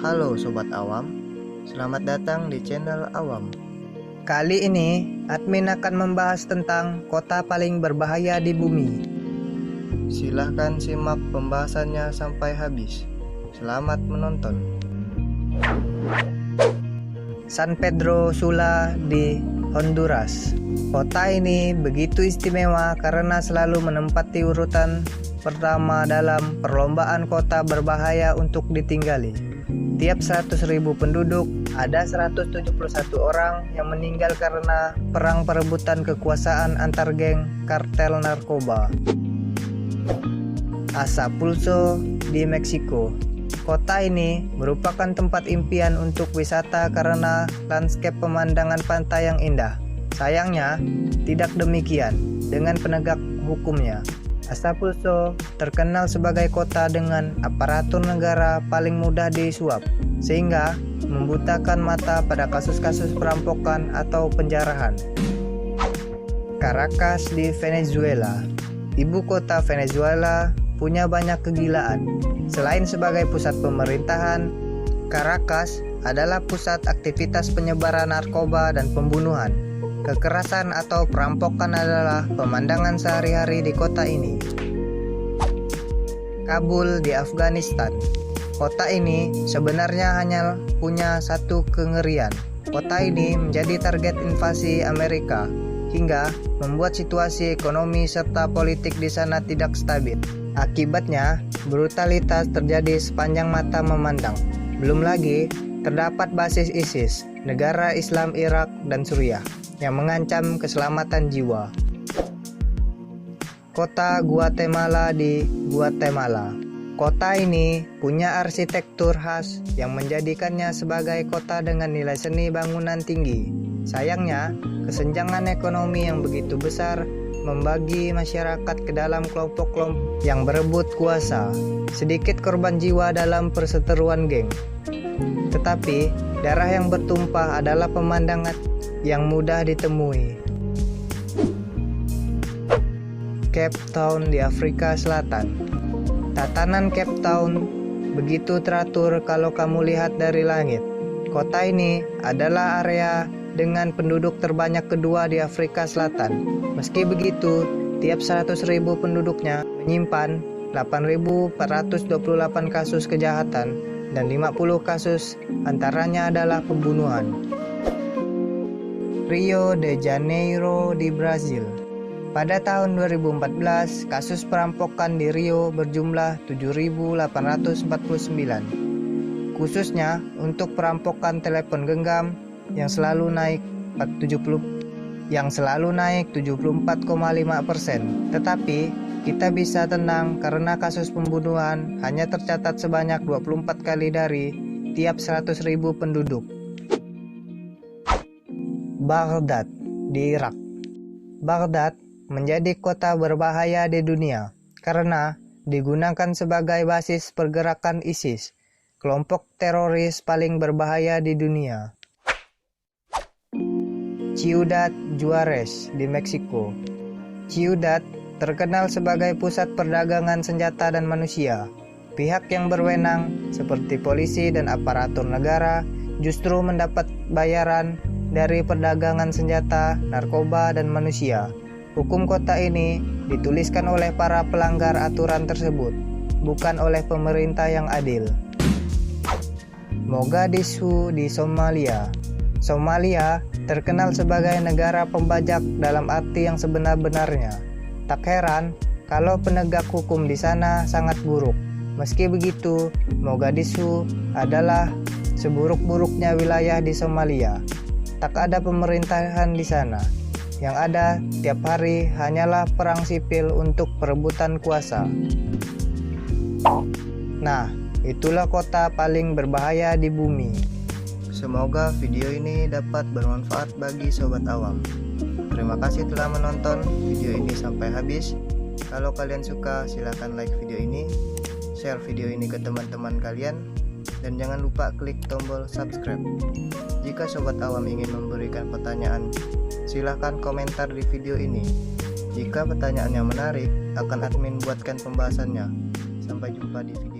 Halo Sobat Awam, selamat datang di channel Awam. Kali ini, admin akan membahas tentang kota paling berbahaya di bumi. Silahkan simak pembahasannya sampai habis. Selamat menonton. San Pedro Sula di Honduras. Kota ini begitu istimewa karena selalu menempati urutan pertama dalam perlombaan kota berbahaya untuk ditinggali. Tiap 100.000 penduduk, ada 171 orang yang meninggal karena perang perebutan kekuasaan antar geng kartel narkoba. Acapulco di Meksiko. Kota ini merupakan tempat impian untuk wisata karena landscape pemandangan pantai yang indah. Sayangnya, tidak demikian dengan penegak hukumnya. Acapulco terkenal sebagai kota dengan aparatur negara paling mudah disuap, sehingga membutakan mata pada kasus-kasus perampokan atau penjarahan. Caracas di Venezuela. Ibu kota Venezuela punya banyak kegilaan. Selain sebagai pusat pemerintahan, Caracas adalah pusat aktivitas penyebaran narkoba dan pembunuhan. Kekerasan atau perampokan adalah pemandangan sehari-hari di kota ini. Kabul di Afghanistan. Kota ini sebenarnya hanya punya satu kengerian. Kota ini menjadi target invasi Amerika hingga membuat situasi ekonomi serta politik di sana tidak stabil. Akibatnya, brutalitas terjadi sepanjang mata memandang. Belum lagi, terdapat basis ISIS, negara Islam Irak dan Suriah, yang mengancam keselamatan jiwa. Kota Guatemala di Guatemala. Kota ini punya arsitektur khas yang menjadikannya sebagai kota dengan nilai seni bangunan tinggi. Sayangnya, kesenjangan ekonomi yang begitu besar membagi masyarakat ke dalam kelompok-kelompok yang berebut kuasa. Sedikit korban jiwa dalam perseteruan geng. Tetapi, darah yang bertumpah adalah pemandangan yang mudah ditemui. Cape Town di Afrika Selatan. Tatanan Cape Town begitu teratur kalau kamu lihat dari langit. Kota ini adalah area dengan penduduk terbanyak kedua di Afrika Selatan. Meski begitu, tiap 100.000 penduduknya menyimpan 8.428 kasus kejahatan dan 50 kasus antaranya adalah pembunuhan. Rio de Janeiro di Brazil. Pada tahun 2014, kasus perampokan di Rio berjumlah 7.849. Khususnya untuk perampokan telepon genggam yang selalu naik 74,5%. Tetapi kita bisa tenang karena kasus pembunuhan hanya tercatat sebanyak 24 kali dari tiap 100.000 penduduk. Baghdad di Irak. Baghdad menjadi kota berbahaya di dunia karena digunakan sebagai basis pergerakan ISIS, kelompok teroris paling berbahaya di dunia. Ciudad Juarez di Meksiko. Ciudad terkenal sebagai pusat perdagangan senjata dan manusia. Pihak yang berwenang seperti polisi dan aparatur negara justru mendapat bayaran dari perdagangan senjata, narkoba, dan manusia. Hukum kota ini dituliskan oleh para pelanggar aturan tersebut, bukan oleh pemerintah yang adil. Mogadishu di Somalia. Somalia terkenal sebagai negara pembajak dalam arti yang sebenar-benarnya. Tak heran kalau penegak hukum di sana sangat buruk. Meski begitu, Mogadishu adalah seburuk-buruknya wilayah di Somalia. Tak ada pemerintahan di sana. Yang ada tiap hari hanyalah perang sipil untuk perebutan kuasa. Nah, itulah kota paling berbahaya di bumi. Semoga video ini dapat bermanfaat bagi Sobat Awam. Terima kasih telah menonton video ini sampai habis. Kalau kalian suka, silahkan like video ini, share video ini ke teman-teman kalian, dan jangan lupa klik tombol subscribe. Jika Sobat Awam ingin memberikan pertanyaan, silahkan komentar di video ini. Jika pertanyaannya menarik, akan admin buatkan pembahasannya. Sampai jumpa di video